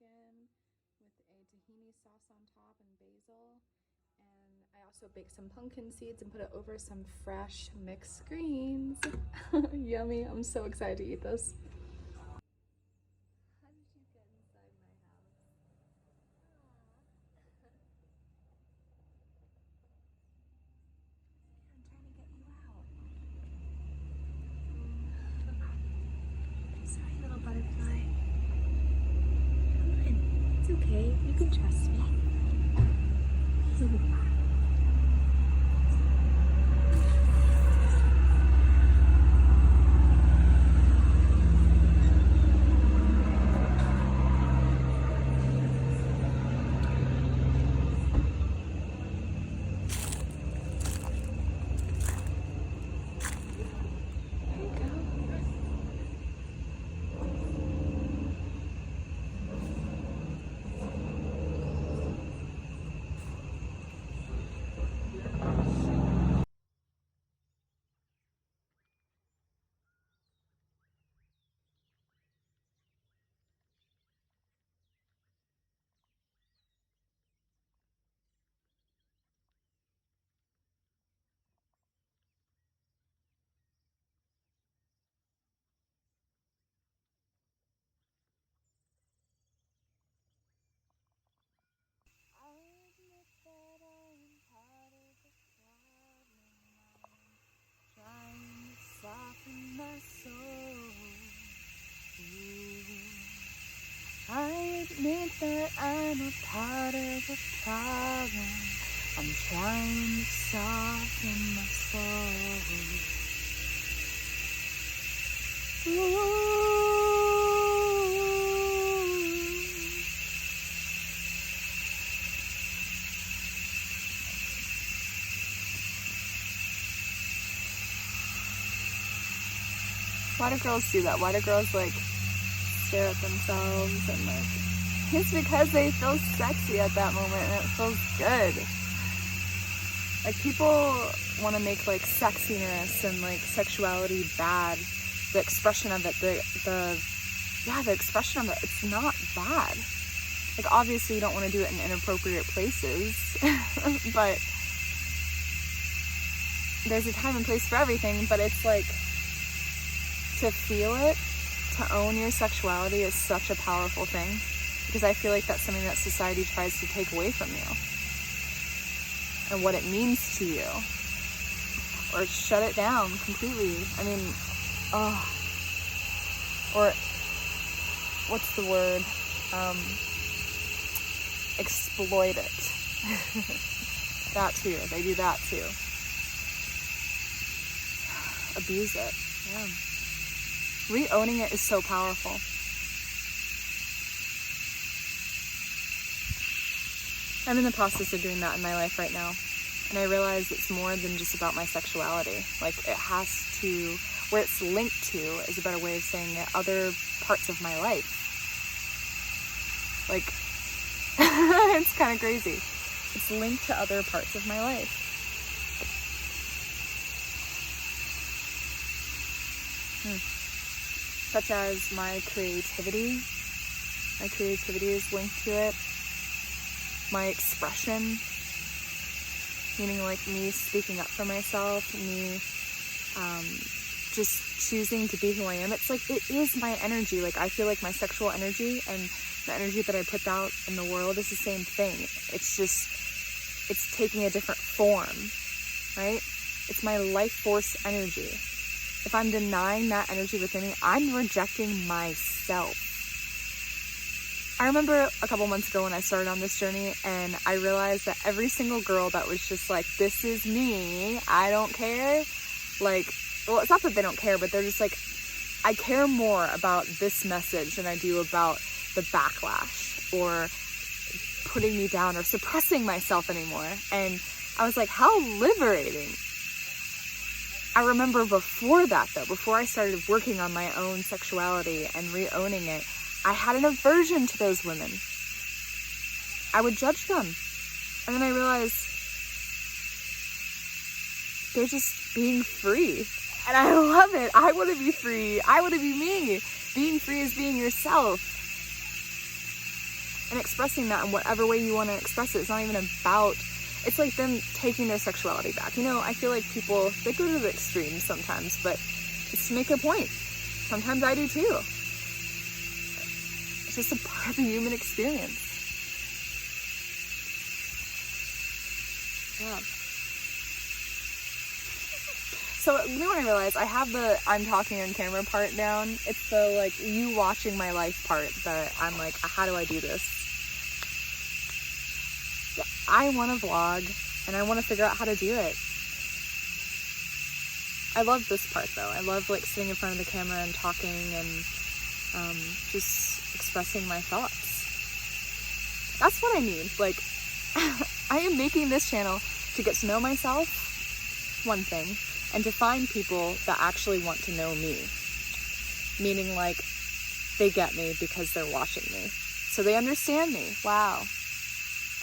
chicken with a tahini sauce on top and basil. And I also baked some pumpkin seeds and put it over some fresh mixed greens. Yummy. I'm so excited to eat this. How did you get inside my house? I'm trying to get you out. Sorry, little butterfly. Come on. It's okay. You can trust me. Soften my soul. Ooh. I admit that I'm a part of the problem. I'm trying to soften my soul. Ooh. Why do girls do that? Why do girls like stare at themselves and like, it's because they feel sexy at that moment and it feels good. Like people want to make like sexiness and like sexuality bad. The expression of it, the expression of it, it's not bad. Like obviously you don't want to do it in inappropriate places, but there's a time and place for everything. But it's like, to feel it, to own your sexuality is such a powerful thing, because I feel like that's something that society tries to take away from you and what it means to you, or shut it down completely. I mean, or what's the word? Exploit it. That too. They do that too. Abuse it. Yeah. Re-owning it is so powerful. I'm in the process of doing that in my life right now. And I realize it's more than just about my sexuality. Like it has to, where it's linked to is a better way of saying it, other parts of my life. Like, it's kind of crazy. It's linked to other parts of my life. Such as my creativity. My creativity is linked to it. My expression, meaning like me speaking up for myself, me just choosing to be who I am. It's like, it is my energy. Like I feel like my sexual energy and the energy that I put out in the world is the same thing. It's just, it's taking a different form, right? It's my life force energy. If I'm denying that energy within me, I'm rejecting myself. I remember a couple months ago when I started on this journey and I realized that every single girl that was just like, this is me, I don't care. Like, well, it's not that they don't care, but they're just like, I care more about this message than I do about the backlash or putting me down or suppressing myself anymore. And I was like, how liberating. I remember before that though, before I started working on my own sexuality and re-owning it, I had an aversion to those women. I would judge them. And then I realized they're just being free. And I love it. I want to be free. I want to be me. Being free is being yourself. and expressing that in whatever way you want to express it. It's not even about, it's like them taking their sexuality back. You know, I feel like people, they go to the extremes sometimes, but it's to make a point. Sometimes I do too. It's just a part of the human experience. Yeah. So then I realized I have the I'm talking on camera part down. It's the like you watching my life part that I'm like, how do I do this? Yeah, I want to vlog and I want to figure out how to do it. I love this part though. I love like sitting in front of the camera and talking and just expressing my thoughts. That's what I need. Like, I am making this channel to get to know myself, one thing, and to find people that actually want to know me. Meaning like, they get me because they're watching me. So they understand me. Wow.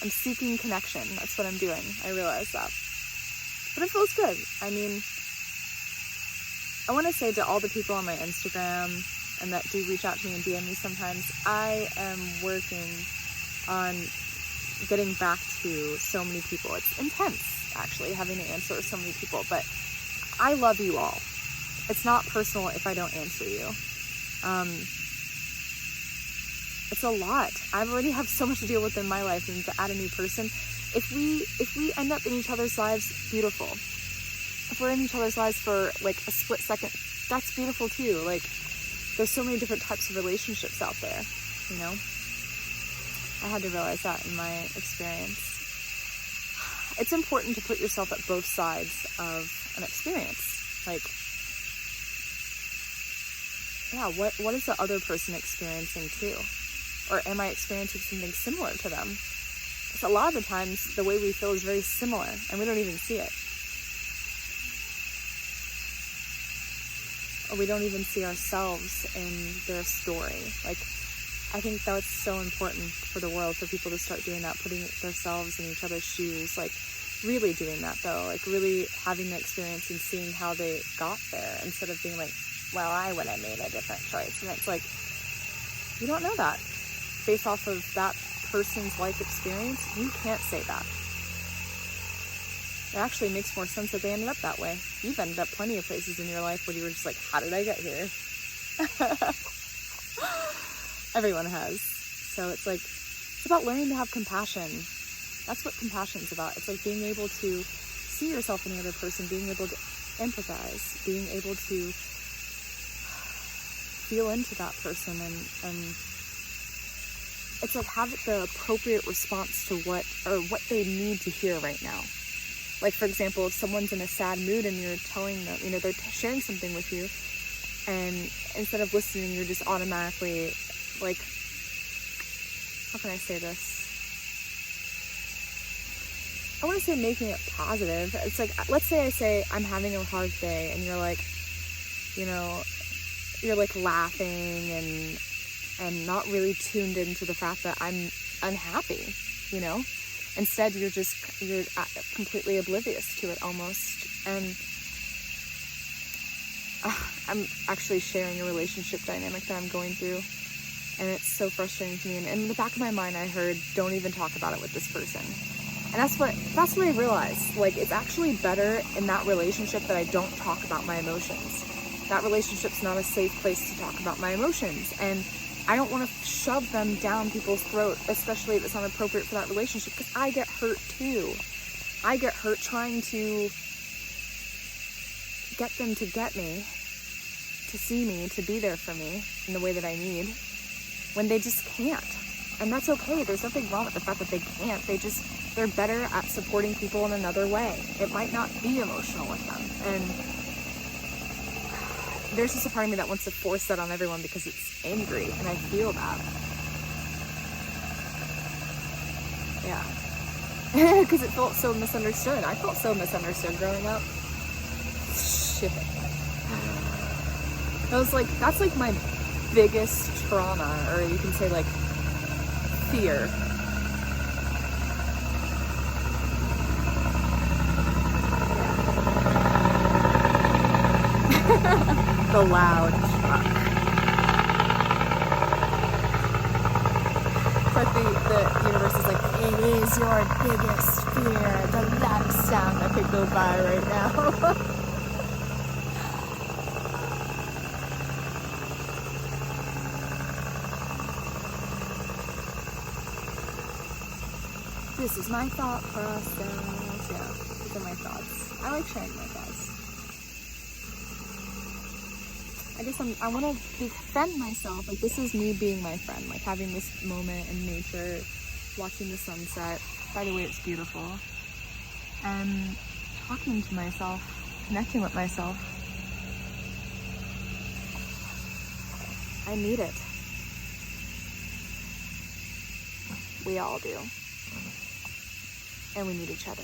I'm seeking connection. That's what I'm doing. I realize that. But it feels good. I mean, I want to say to all the people on my Instagram and that do reach out to me and DM me sometimes, I am working on getting back to so many people. It's intense, actually, having to answer so many people, but I love you all. It's not personal if I don't answer you. It's a lot. I already have so much to deal with in my life, and to add a new person, if we end up in each other's lives, beautiful. If we're in each other's lives for like a split second, that's beautiful too. Like, there's so many different types of relationships out there, you know? I had to realize that in my experience. It's important to put yourself at both sides of an experience. Like, yeah, what is the other person experiencing too? Or am I experiencing something similar to them? Because a lot of the times, the way we feel is very similar, and we don't even see it. Or we don't even see ourselves in their story. Like, I think that's so important for the world, for people to start doing that, putting themselves in each other's shoes, like really doing that though, like really having the experience and seeing how they got there, instead of being like, well, I would have made a different choice. And it's like, you don't know that. Based off of that person's life experience, you can't say that. It actually makes more sense that they ended up that way. You've ended up plenty of places in your life where you were just like, how did I get here? Everyone has. So it's like, it's about learning to have compassion. That's what compassion is about. It's like being able to see yourself in the other person, being able to empathize, being able to feel into that person, and it's like have the appropriate response to what they need to hear right now. Like, for example, if someone's in a sad mood and you're telling them, you know, they're sharing something with you, and instead of listening, you're just automatically, like, how can I say this? I want to say making it positive. It's like, let's say I say, I'm having a hard day, and you're like, you know, you're like laughing and not really tuned into the fact that I'm unhappy, you know? Instead, you're completely oblivious to it almost. And I'm actually sharing a relationship dynamic that I'm going through. And it's so frustrating to me. And in the back of my mind, I heard, don't even talk about it with this person. And that's what I realized. Like, it's actually better in that relationship that I don't talk about my emotions. That relationship's not a safe place to talk about my emotions. And I don't want to shove them down people's throat, especially if it's not appropriate for that relationship, because I get hurt too. I get hurt trying to get them to get me, to see me, to be there for me in the way that I need, when they just can't. And that's okay. There's nothing wrong with the fact that they can't. They're better at supporting people in another way. It might not be emotional with them. And there's just a part of me that wants to force that on everyone because it's angry, and I feel that. Yeah. Because it felt so misunderstood. I felt so misunderstood growing up. Shit. That's like my biggest trauma, or you can say like fear. The loud truck. but the universe is like, it is your biggest fear, the loudest sound that could go by right now. This is my thought process. Yeah, these are my thoughts. I like sharing my thoughts. I guess I want to befriend myself. Like, this is me being my friend. Like, having this moment in nature, watching the sunset. By the way, it's beautiful. And talking to myself, connecting with myself. I need it. We all do. And we need each other.